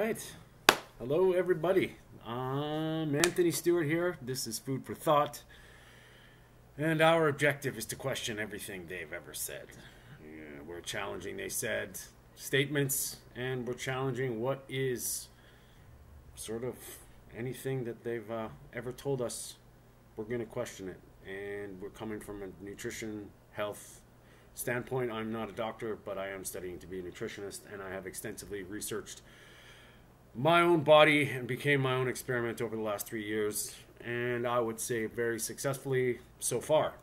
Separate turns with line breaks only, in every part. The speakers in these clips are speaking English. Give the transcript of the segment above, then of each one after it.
right. Hello, everybody. I'm Anthony Stewart here. This is Food for Thought. And our objective is to question everything they've ever said. Yeah, we're challenging, they said, statements, and we're challenging what is sort of anything that they've ever told us. We're going to question it. And we're coming from a nutrition, health standpoint. I'm not a doctor, but I am studying to be a nutritionist, and I have extensively researched my own body and became my own experiment over the last 3 years, and I would say very successfully so far.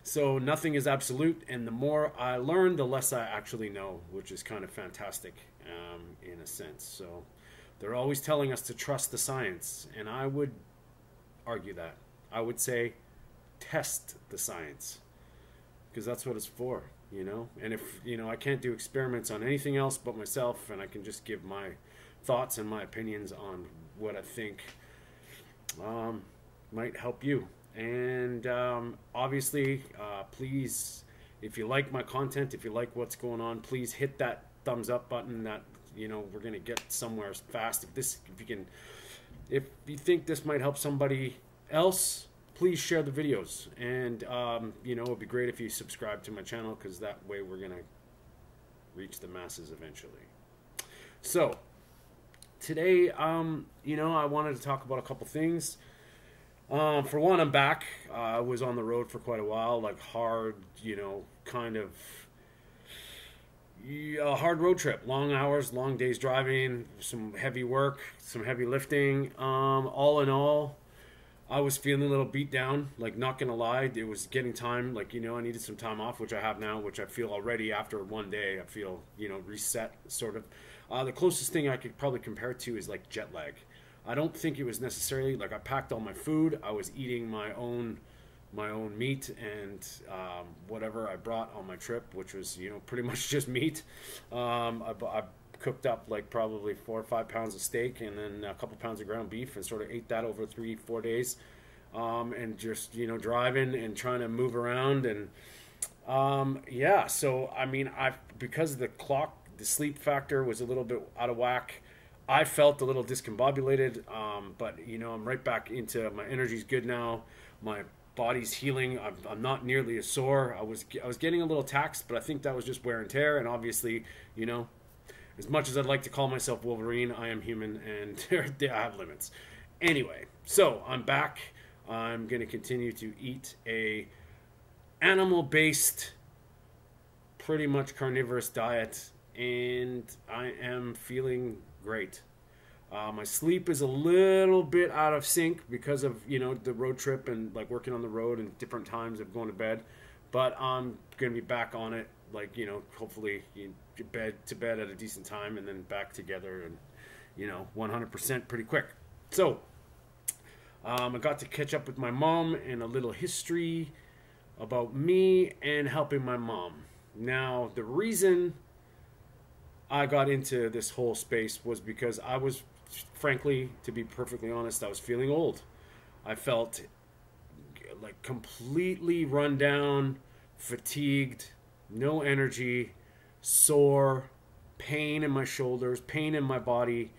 So nothing is absolute, and the more I learn, the less I actually know, which is kind of fantastic in a sense. So they're always telling us to trust the science, and I would argue that. I would say test the science, because that's what it's for, you know. And if, you know, I can't do experiments on anything else but myself, and I can just give my thoughts and my opinions on what I think might help you. And obviously, please, if you like my content, if you like what's going on, please hit that thumbs up button. That, you know, we're gonna get somewhere fast. If you think this might help somebody else, please share the videos. And you know, it'd be great if you subscribe to my channel, because that way we're gonna reach the masses eventually. So today, you know, I wanted to talk about a couple things. For one, I'm back. I was on the road for quite a while, like hard, you know, kind of a hard road trip. Long hours, long days driving, some heavy work, some heavy lifting. All in all, I was feeling a little beat down, like, not gonna lie. It was getting time, like, you know, I needed some time off, which I have now, which I feel already after one day, I feel, you know, reset, sort of. The closest thing I could probably compare it to is like jet lag. I don't think it was necessarily, like, I packed all my food, I was eating my own meat and whatever I brought on my trip, which was, you know, pretty much just meat. I cooked up like probably 4 or 5 pounds of steak and then a couple pounds of ground beef, and sort of ate that over 3-4 days, and just, you know, driving and trying to move around. And yeah, so I mean, because the clock, the sleep factor was a little bit out of whack, I felt a little discombobulated, but, you know, I'm right back into, my energy's good now, my body's healing. I'm not nearly as sore. I was getting a little taxed, but I think that was just wear and tear. And obviously, you know, as much as I'd like to call myself Wolverine, I am human, and I have limits. Anyway, so I'm back. I'm going to continue to eat a animal-based, pretty much carnivorous diet, and I am feeling great. My sleep is a little bit out of sync because of, you know, the road trip and, like, working on the road and different times of going to bed. But I'm going to be back on it, like, you know, hopefully to bed at a decent time, and then back together, and, you know, 100% pretty quick. So I got to catch up with my mom and a little history about me and helping my mom. Now, the reason I got into this whole space was because I was, frankly, to be perfectly honest, I was feeling old. I felt like completely run down, fatigued, no energy, sore, pain in my shoulders, pain in my body,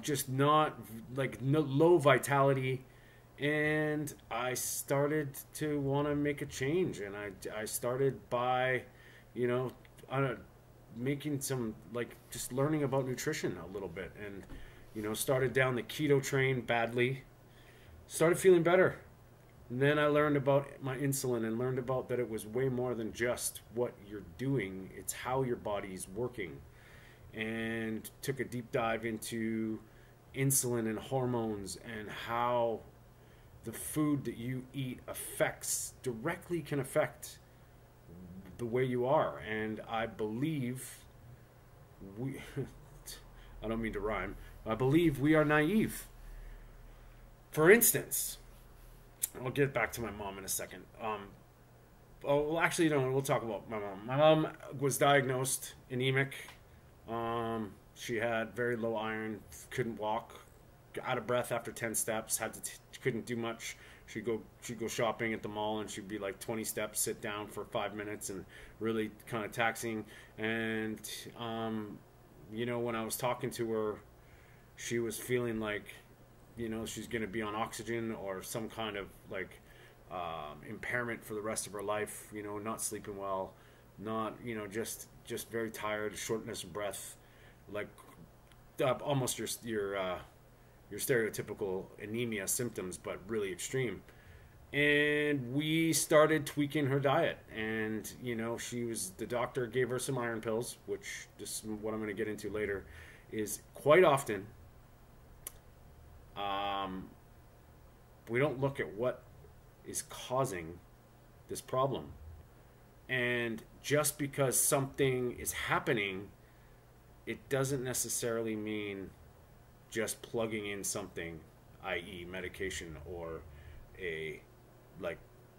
just not, like, low vitality. And I started to want to make a change, and I started by, you know, making some, like, just learning about nutrition a little bit, and, you know, started down the keto train badly, started feeling better. And then I learned about my insulin, and learned about that it was way more than just what you're doing, it's how your body's working. And took a deep dive into insulin and hormones, and how the food that you eat directly can affect the way you are. And I believe I don't mean to rhyme, I believe we are naive. For instance, I'll get back to my mom in a second. Oh, well, actually, no, we'll talk about my mom. My mom was diagnosed anemic. She had very low iron, couldn't walk, out of breath after 10 steps, couldn't do much. She'd go shopping at the mall, and she'd be like 20 steps, sit down for 5 minutes, and really kind of taxing. And when I was talking to her, she was feeling like, she's going to be on oxygen or some kind of like impairment for the rest of her life. Not sleeping well, not just very tired, shortness of breath, like almost your stereotypical anemia symptoms, but really extreme. And we started tweaking her diet, and the doctor gave her some iron pills, which, just what I'm going to get into later, is quite often we don't look at what is causing this problem. And just because something is happening, it doesn't necessarily mean just plugging in something, i.e. medication or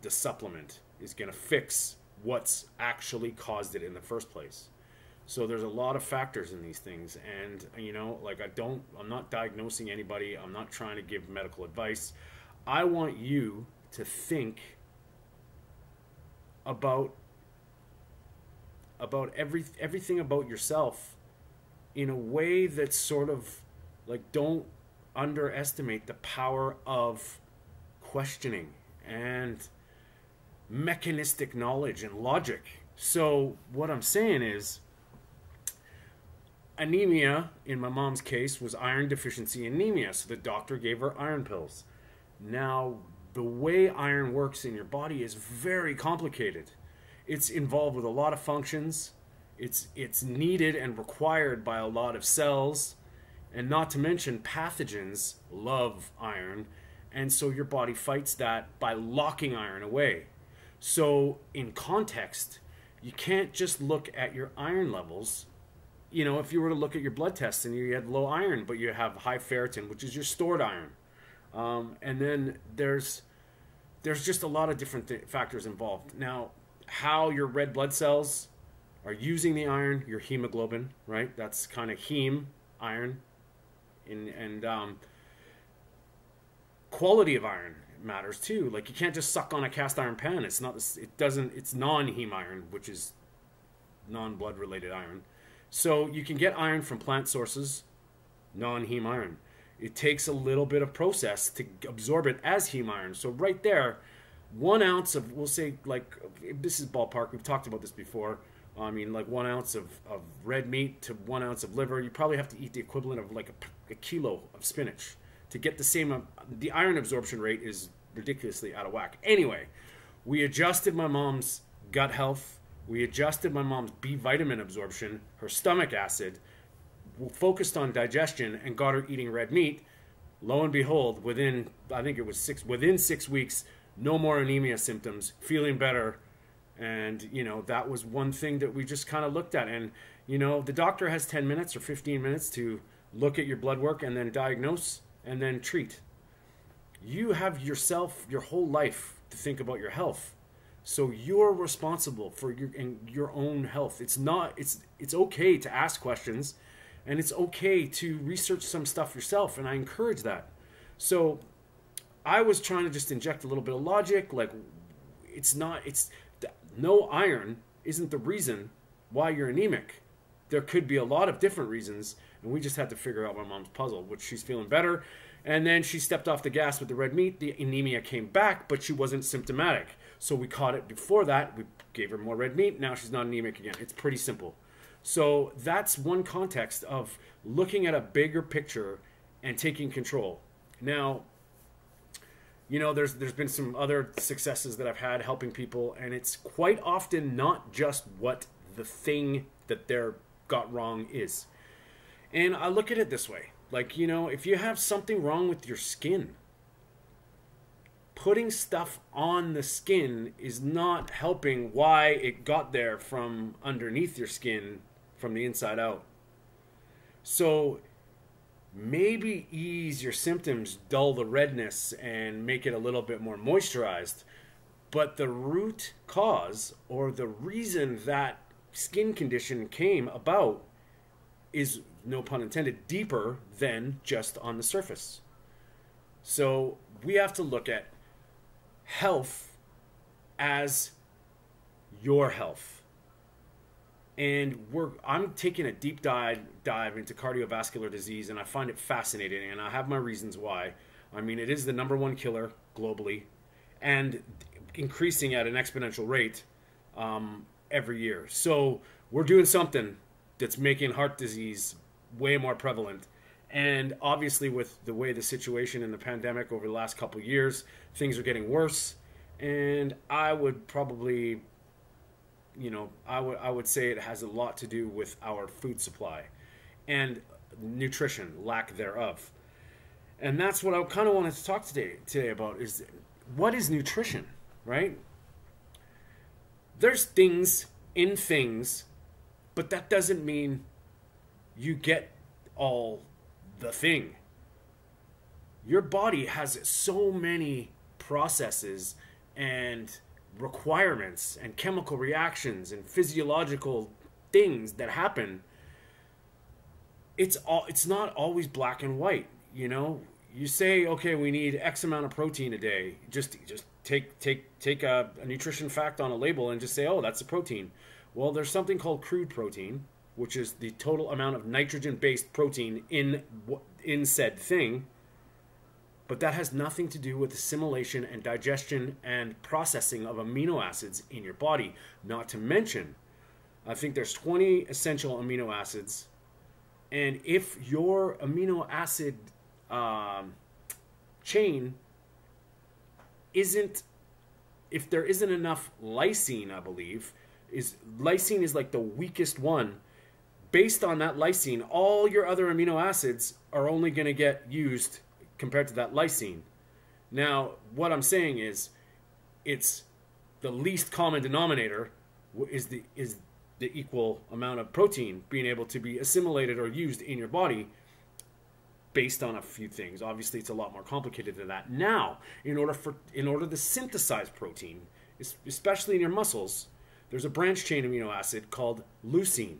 the supplement, is going to fix what's actually caused it in the first place. So there's a lot of factors in these things, and I'm not diagnosing anybody. I'm not trying to give medical advice. I want you to think about everything about yourself in a way that's sort of like, don't underestimate the power of questioning and mechanistic knowledge and logic. So what I'm saying is, anemia, in my mom's case, was iron deficiency anemia, so the doctor gave her iron pills. Now, the way iron works in your body is very complicated. It's involved with a lot of functions. It's needed and required by a lot of cells, and not to mention pathogens love iron, and so your body fights that by locking iron away. So in context, you can't just look at your iron levels. If you were to look at your blood tests and you had low iron, but you have high ferritin, which is your stored iron, and then there's just a lot of different factors involved. Now, how your red blood cells are using the iron, your hemoglobin, right? That's kind of heme, iron, and quality of iron matters too. Like, you can't just suck on a cast iron pan. It's non-heme iron, which is non-blood related iron. So you can get iron from plant sources, non-heme iron. It takes a little bit of process to absorb it as heme iron. So right there, 1 ounce of, we'll say, like, this is ballpark, we've talked about this before. I mean, like 1 ounce of red meat to 1 ounce of liver, you probably have to eat the equivalent of like a kilo of spinach to get the same. The iron absorption rate is ridiculously out of whack. Anyway, we adjusted my mom's gut health. We adjusted my mom's B vitamin absorption, her stomach acid, focused on digestion, and got her eating red meat. Lo and behold, within 6 weeks, no more anemia symptoms, feeling better. And, that was one thing that we just kind of looked at. And, the doctor has 10 minutes or 15 minutes to look at your blood work and then diagnose and then treat. You have your whole life to think about your health. So you're responsible for your own health. It's okay to ask questions, and it's okay to research some stuff yourself, and I encourage that. So I was trying to just inject a little bit of logic, like no iron isn't the reason why you're anemic. There could be a lot of different reasons, and we just had to figure out my mom's puzzle, which she's feeling better. And then she stepped off the gas with the red meat. The anemia came back, but she wasn't symptomatic. So we caught it before that. We gave her more red meat. Now she's not anemic again. It's pretty simple. So that's one context of looking at a bigger picture and taking control. Now, there's been some other successes that I've had helping people, and it's quite often not just what the thing that they're got wrong is. And I look at it this way. Like, if you have something wrong with your skin, putting stuff on the skin is not helping why it got there from underneath your skin from the inside out. So maybe ease your symptoms, dull the redness, and make it a little bit more moisturized. But the root cause, or the reason that skin condition came about, is, no pun intended, deeper than just on the surface. So we have to look at health as your health. And I'm taking a deep dive into cardiovascular disease, and I find it fascinating, and I have my reasons why. I mean, it is the #1 killer globally, and increasing at an exponential rate every year. So we're doing something that's making heart disease way more prevalent. And obviously, with the way the situation in the pandemic over the last couple of years, things are getting worse. And I would probably, I would say it has a lot to do with our food supply and nutrition, lack thereof. And that's what I kind of wanted to talk today about, is what is nutrition, right? There's things in things, but that doesn't mean you get all the thing. Your body has so many processes and requirements and chemical reactions and physiological things that happen. It's not always black and white. You say, okay, we need X amount of protein a day. Just take a nutrition fact on a label and just say, oh, that's a protein. Well, there's something called crude protein, which is the total amount of nitrogen-based protein in said thing. But that has nothing to do with assimilation and digestion and processing of amino acids in your body. Not to mention, I think there's 20 essential amino acids. And if your amino acid chain if there isn't enough lysine, I believe, lysine is like the weakest one. Based on that lysine, all your other amino acids are only going to get used compared to that lysine. Now, what I'm saying is, it's the least common denominator is the equal amount of protein being able to be assimilated or used in your body based on a few things. Obviously, it's a lot more complicated than that. Now, in order to synthesize protein, especially in your muscles, there's a branch chain amino acid called leucine.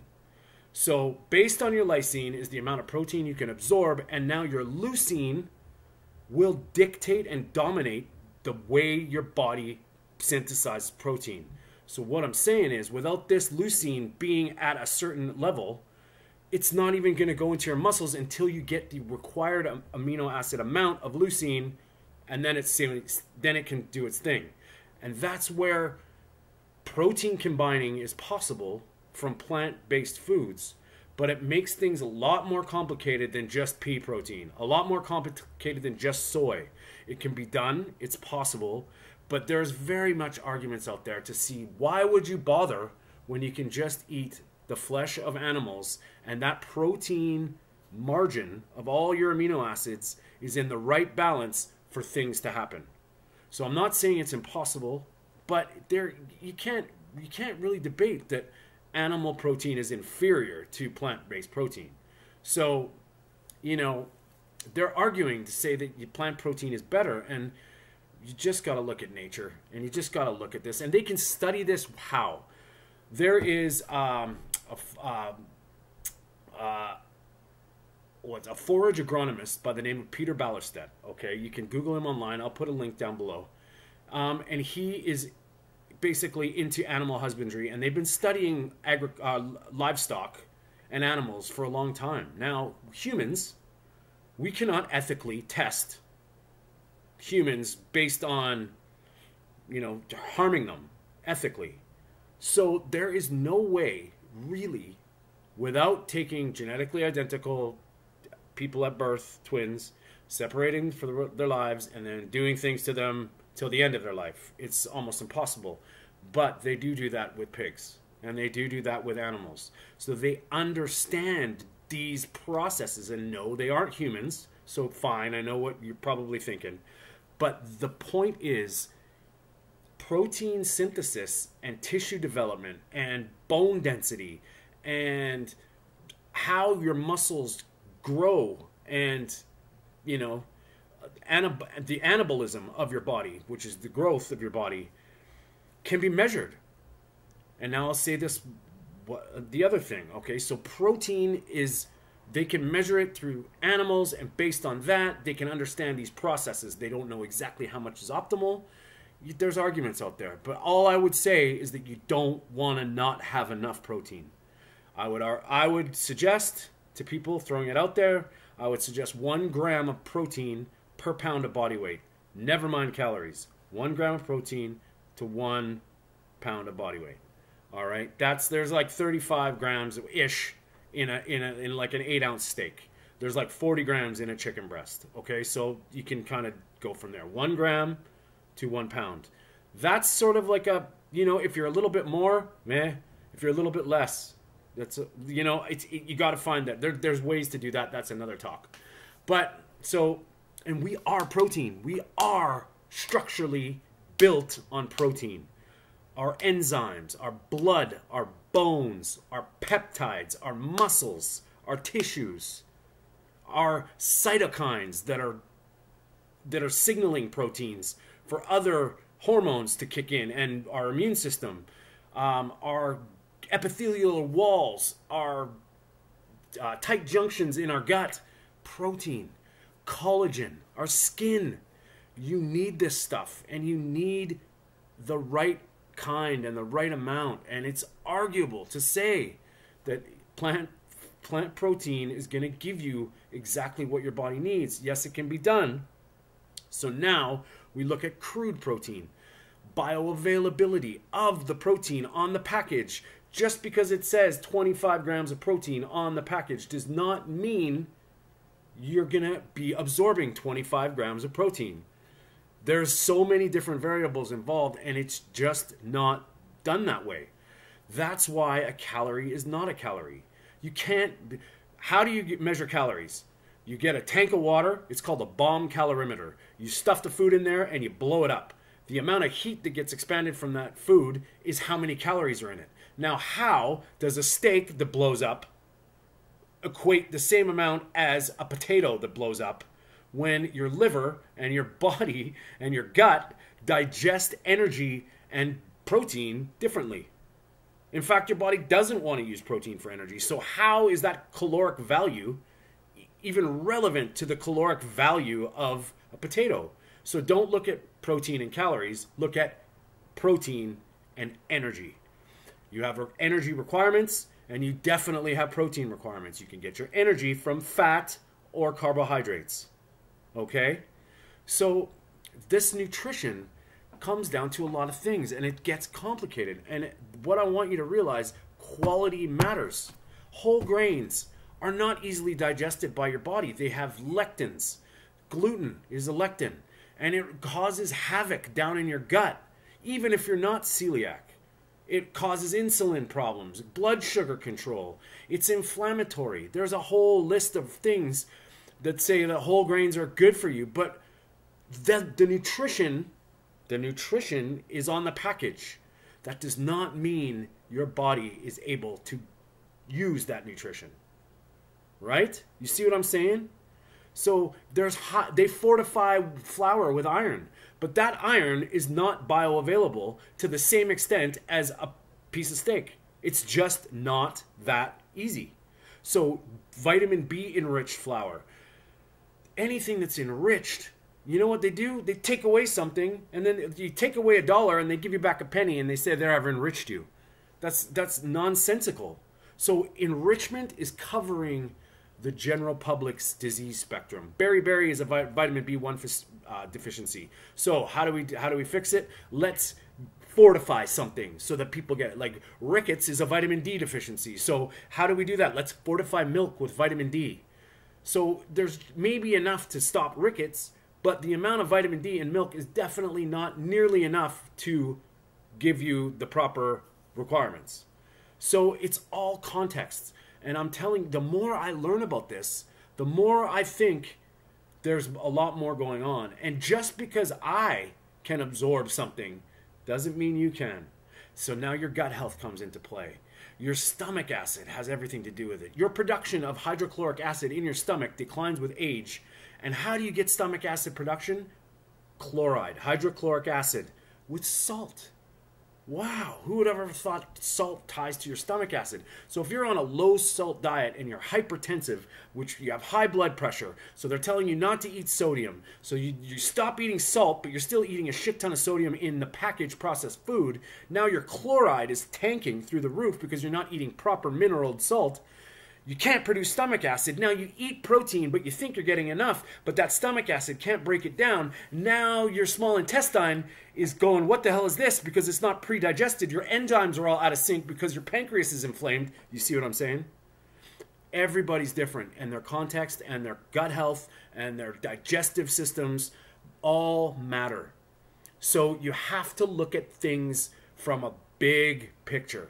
So based on your lysine is the amount of protein you can absorb, and now your leucine will dictate and dominate the way your body synthesizes protein. So what I'm saying is, without this leucine being at a certain level, it's not even going to go into your muscles until you get the required amino acid amount of leucine, and then it can do its thing. And that's where protein combining is possible from plant-based foods, but it makes things a lot more complicated than just pea protein, a lot more complicated than just soy. It can be done, it's possible, but there's very much arguments out there to see, why would you bother when you can just eat the flesh of animals, and that protein margin of all your amino acids is in the right balance for things to happen. So I'm not saying it's impossible, but you can't really debate that animal protein is inferior to plant-based protein. So, they're arguing to say that plant protein is better, and you just got to look at nature, and you just got to look at this, and they can study this. How? There is a forage agronomist by the name of Peter Ballerstedt. Okay, you can Google him online. I'll put a link down below. And he is basically into animal husbandry, and they've been studying livestock and animals for a long time. Now, humans, we cannot ethically test humans based on, harming them ethically. So there is no way, really, without taking genetically identical people at birth, twins, separating for their lives, and then doing things to them till the end of their life. It's almost impossible. But they do that with pigs, and they do that with animals. So they understand these processes, and no, they aren't humans. So fine, I know what you're probably thinking. But the point is, protein synthesis and tissue development and bone density and how your muscles grow and, the anabolism of your body, which is the growth of your body, can be measured. And now I'll say the other thing, okay? So protein they can measure it through animals, and based on that, they can understand these processes. They don't know exactly how much is optimal. There's arguments out there. But all I would say is that you don't want to not have enough protein. I would suggest to people throwing it out there, I would suggest 1 gram of protein per pound of body weight. Never mind calories. 1 gram of protein to 1 pound of body weight. All right, there's like 35 grams ish in like an 8-ounce steak. There's like 40 grams in a chicken breast. Okay, so you can kind of go from there. 1 gram to 1 pound. That's sort of like a, if you're a little bit more, meh. If you're a little bit less, that's you got to find that. There's ways to do that. That's another talk. But so, and we are protein. We are structurally built on protein. Our enzymes, our blood, our bones, our peptides, our muscles, our tissues, our cytokines that are signaling proteins for other hormones to kick in, and our immune system, our epithelial walls, our tight junctions in our gut, protein, collagen, our skin. You need this stuff, and you need the right kind and the right amount. And it's arguable to say that plant protein is going to give you exactly what your body needs. Yes, it can be done. So now we look at crude protein. Bioavailability of the protein on the package. Just because it says 25 grams of protein on the package does not mean you're going to be absorbing 25 grams of protein. There's so many different variables involved, and it's just not done that way. That's why a calorie is not a calorie. You can't... How do you measure calories? You get a tank of water. It's called a bomb calorimeter. You stuff the food in there and you blow it up. The amount of heat that gets expanded from that food is how many calories are in it. Now, how does a steak that blows up equate the same amount as a potato that blows up when your liver and your body and your gut digest energy and protein differently? In fact, your body doesn't want to use protein for energy. So how is that caloric value even relevant to the caloric value of a potato? So don't look at protein and calories. Look at protein and energy. You have energy requirements, and you definitely have protein requirements. You can get your energy from fat or carbohydrates. Okay? So this nutrition comes down to a lot of things, and it gets complicated. And what I want you to realize, quality matters. Whole grains are not easily digested by your body. They have lectins. Gluten is a lectin, and it causes havoc down in your gut, even if you're not celiac. It causes insulin problems, blood sugar control. It's inflammatory. There's a whole list of things that say that whole grains are good for you, but the nutrition is on the package. That does not mean your body is able to use that nutrition. Right? You see what I'm saying? So they fortify flour with iron, but that iron is not bioavailable to the same extent as a piece of steak. It's just not that easy. So vitamin B enriched flour, anything that's enriched, you know what they do? They take away something, and then you take away $1 and they give you back a penny and they say there, I've enriched you. That's nonsensical. So enrichment is covering the general public's disease spectrum. Beriberi is a vitamin B1 deficiency. So how do we fix it? Let's fortify something so that people get it. Like rickets is a vitamin D deficiency. So how do we do that? Let's fortify milk with vitamin D. So there's maybe enough to stop rickets, but the amount of vitamin D in milk is definitely not nearly enough to give you the proper requirements. So it's all context. And I'm telling you, the more I learn about this, the more I think there's a lot more going on. And just because I can absorb something doesn't mean you can. So now your gut health comes into play. Your stomach acid has everything to do with it. Your production of hydrochloric acid in your stomach declines with age. And how do you get stomach acid production? Chloride, hydrochloric acid with salt. Wow, who would ever thought salt ties to your stomach acid? So if you're on a low salt diet and you're hypertensive, which you have high blood pressure, so they're telling you not to eat sodium. So you stop eating salt, but you're still eating a shit ton of sodium in the packaged processed food. Now your chloride is tanking through the roof because you're not eating proper mineral salt. You can't produce stomach acid. Now you eat protein, but you think you're getting enough, but that stomach acid can't break it down. Now your small intestine is going, what the hell is this? Because it's not pre-digested. Your enzymes are all out of sync because your pancreas is inflamed. You see what I'm saying? Everybody's different, and their context and their gut health and their digestive systems all matter. So you have to look at things from a big picture.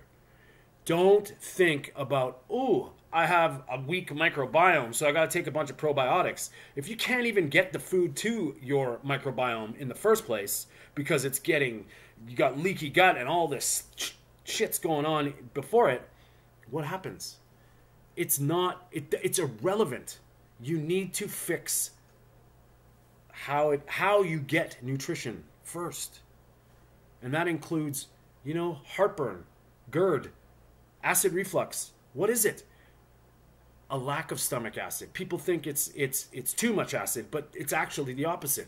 Don't think about, ooh, I have a weak microbiome, so I got to take a bunch of probiotics. If you can't even get the food to your microbiome in the first place because you got leaky gut and all this shit's going on before it, what happens? It's irrelevant. You need to fix how you get nutrition first. And that includes, heartburn, GERD, acid reflux. What is it? A lack of stomach acid. People think it's too much acid, but it's actually the opposite.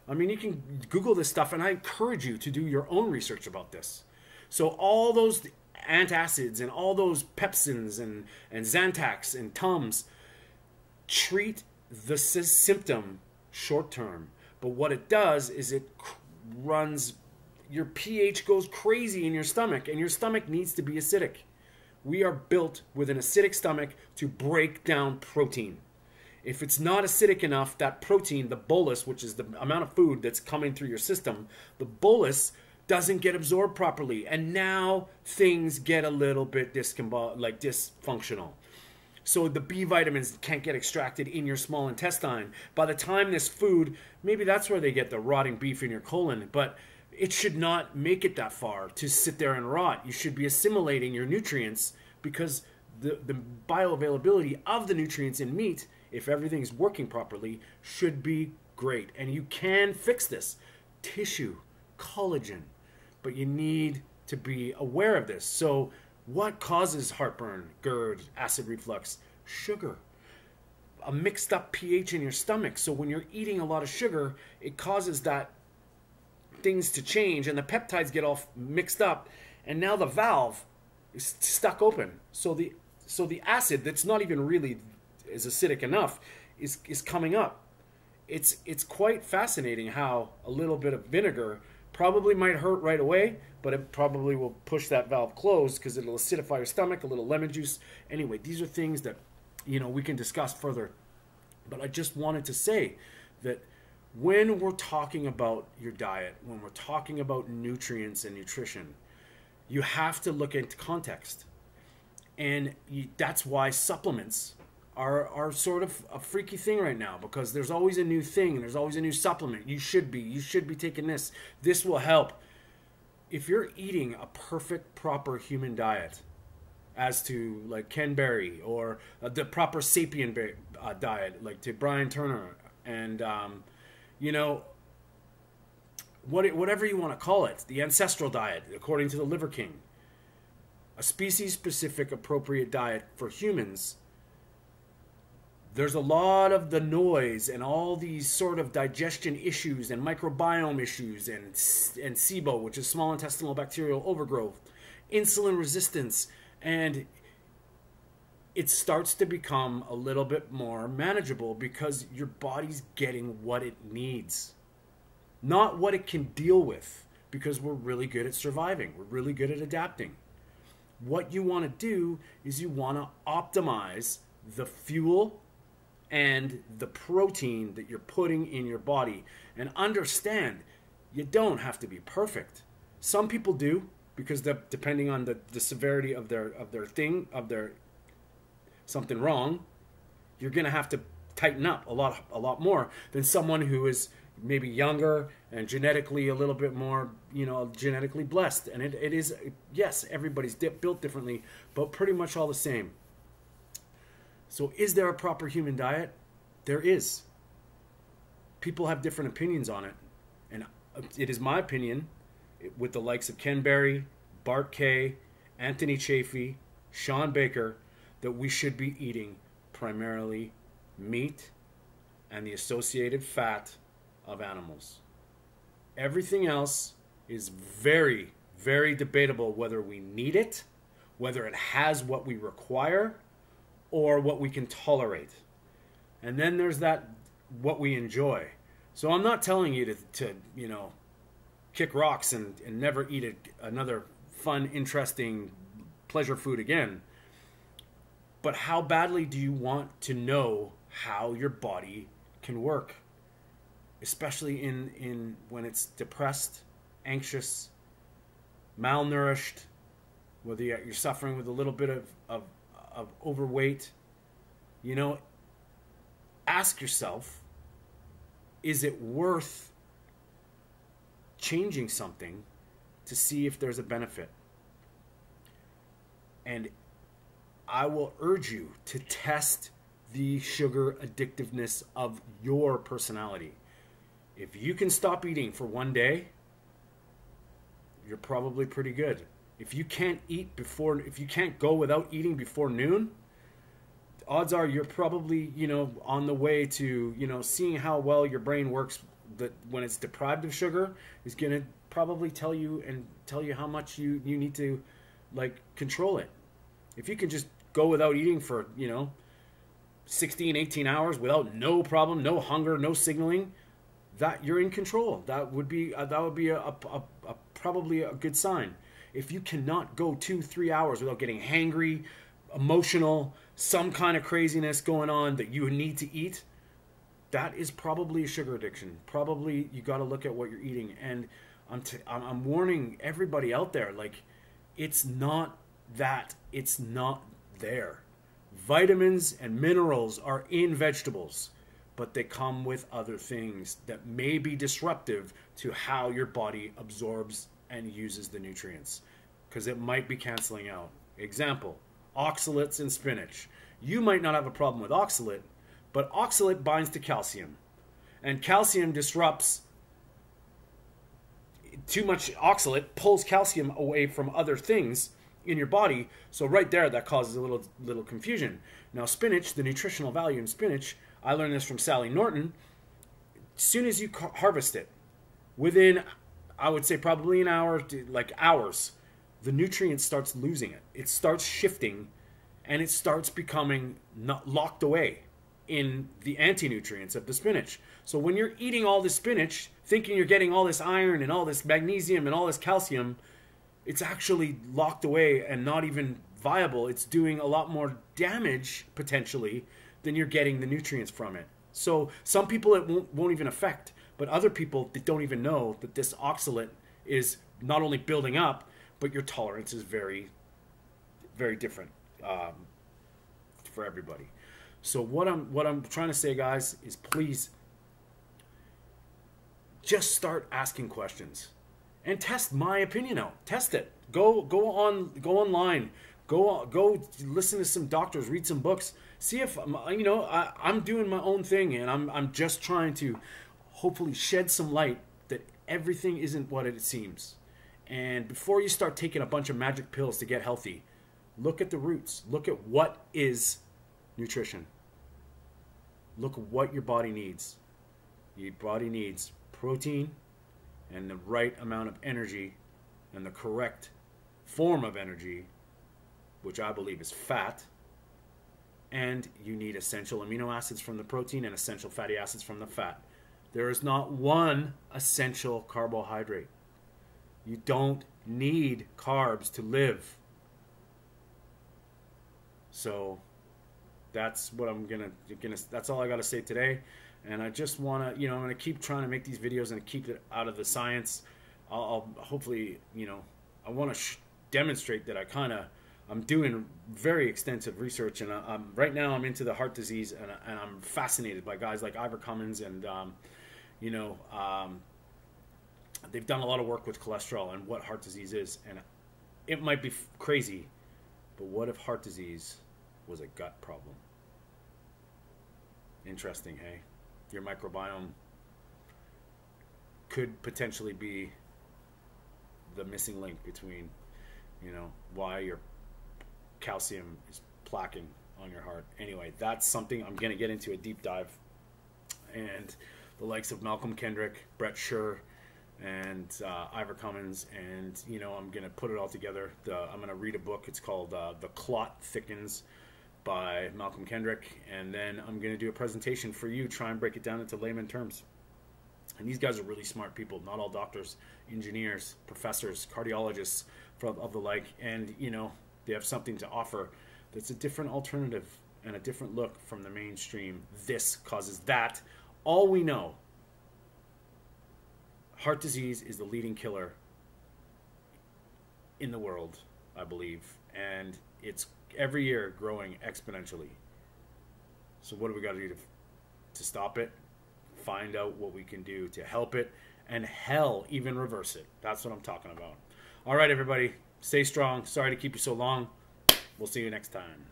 I mean, you can Google this stuff, and I encourage you to do your own research about this. So all those antacids and all those pepsins and Zantacs and Tums treat the symptom short term. But what it does is it runs, your pH goes crazy in your stomach, and your stomach needs to be acidic. We are built with an acidic stomach to break down protein. If it's not acidic enough, that protein, the bolus, which is the amount of food that's coming through your system, the bolus doesn't get absorbed properly. And now things get a little bit dysfunctional. So the B vitamins can't get extracted in your small intestine. By the time this food, maybe that's where they get the rotting beef in your colon, but it should not make it that far to sit there and rot. You should be assimilating your nutrients because the bioavailability of the nutrients in meat, if everything's working properly, should be great. And you can fix this. Tissue, collagen. But you need to be aware of this. So what causes heartburn, GERD, acid reflux? Sugar. A mixed up pH in your stomach. So when you're eating a lot of sugar, it causes that things to change and the peptides get all mixed up, and now the valve is stuck open. So the acid that's not even really is acidic enough is coming up. It's quite fascinating how a little bit of vinegar probably might hurt right away, but it probably will push that valve closed because it'll acidify your stomach. A little lemon juice. Anyway, these are things that we can discuss further. But I just wanted to say that when we're talking about your diet, when we're talking about nutrients and nutrition, you have to look into context. And that's why supplements are sort of a freaky thing right now, because there's always a new thing and there's always a new supplement. You should be taking this. This will help. If you're eating a perfect, proper human diet, as to like Ken Berry, or the proper sapien diet, like to Brian Turner, and whatever you want to call it, the ancestral diet, according to the Liver King, a species-specific appropriate diet for humans, there's a lot of the noise and all these sort of digestion issues and microbiome issues and SIBO, which is small intestinal bacterial overgrowth, insulin resistance, and it starts to become a little bit more manageable because your body's getting what it needs, not what it can deal with, because we're really good at surviving. We're really good at adapting. What you want to do is you want to optimize the fuel and the protein that you're putting in your body, and understand you don't have to be perfect. Some people do, because depending on the severity of their something wrong, you're going to have to tighten up a lot more than someone who is maybe younger and genetically a little bit more, genetically blessed. And it is, yes, everybody's built differently, but pretty much all the same. So is there a proper human diet? There is. People have different opinions on it. And it is my opinion, with the likes of Ken Berry, Bart Kay, Anthony Chafee, Sean Baker, that we should be eating primarily meat and the associated fat of animals. Everything else is very, very debatable whether we need it, whether it has what we require, or what we can tolerate. And then there's that what we enjoy. So I'm not telling you to kick rocks and never eat another fun, interesting pleasure food again. But how badly do you want to know how your body can work? Especially in when it's depressed, anxious, malnourished, whether you're suffering with a little bit of overweight. Ask yourself, is it worth changing something to see if there's a benefit? And I will urge you to test the sugar addictiveness of your personality. If you can stop eating for one day, you're probably pretty good. If you can't go without eating before noon, odds are you're probably, on the way to, seeing how well your brain works, that when it's deprived of sugar is going to probably tell you how much you need to control it. If you can just go without eating for, 16, 18 hours without no problem, no hunger, no signaling, that you're in control. That would be probably a good sign. If you cannot go 2-3 hours without getting hangry, emotional, some kind of craziness going on that you need to eat, that is probably a sugar addiction. Probably you got to look at what you're eating. And I'm warning everybody out there, it's not that. It's not there. Vitamins and minerals are in vegetables, but they come with other things that may be disruptive to how your body absorbs and uses the nutrients, because it might be canceling out. Example, oxalates in spinach. You might not have a problem with oxalate, but oxalate binds to calcium, and calcium disrupts. Too much oxalate pulls calcium away from other things in your body, so right there that causes a little confusion. Now spinach, the nutritional value in spinach, I learned this from Sally Norton. As soon as you harvest it, within, I would say probably an hour, hours, the nutrient starts losing it. It starts shifting, and it starts becoming not locked away in the anti-nutrients of the spinach. So when you're eating all this spinach, thinking you're getting all this iron and all this magnesium and all this calcium, it's actually locked away and not even viable. It's doing a lot more damage, potentially, than you're getting the nutrients from it. So some people it won't even affect, but other people that don't even know that this oxalate is not only building up, but your tolerance is very, very different for everybody. So what I'm trying to say, guys, is please just start asking questions and test my opinion out. Test it. Go online. Go listen to some doctors. Read some books. See if I'm doing my own thing, and I'm just trying to hopefully shed some light that everything isn't what it seems. And before you start taking a bunch of magic pills to get healthy, look at the roots. Look at what is nutrition. Look at what your body needs. Your body needs protein and the right amount of energy and the correct form of energy, which I believe is fat. And you need essential amino acids from the protein and essential fatty acids from the fat. There is not one essential carbohydrate. You don't need carbs to live. So that's what I'm gonna that's all I gotta say today. And I just wanna, I'm gonna keep trying to make these videos and keep it out of the science. I'll hopefully, I want to demonstrate that I'm doing very extensive research, and right now I'm into the heart disease, and I'm fascinated by guys like Ivor Cummins, and they've done a lot of work with cholesterol and what heart disease is, and it might be crazy, but what if heart disease was a gut problem? Interesting, hey? Your microbiome could potentially be the missing link between, why your calcium is plaquing on your heart. Anyway, that's something I'm going to get into a deep dive. And the likes of Malcolm Kendrick, Brett Scher, and Ivor Cummins, and I'm going to put it all together. I'm going to read a book. It's called The Clot Thickens by Malcolm Kendrick, and then I'm going to do a presentation for you, try and break it down into layman terms. And these guys are really smart people, not all doctors, engineers, professors, cardiologists of the like, and they have something to offer that's a different alternative and a different look from the mainstream. This causes that. All we know, heart disease is the leading killer in the world, I believe, and it's every year growing exponentially. So what do we got to do to stop it? Find out what we can do to help it, and hell, even reverse it. That's what I'm talking about. All right, everybody, stay strong. Sorry to keep you so long. We'll see you next time.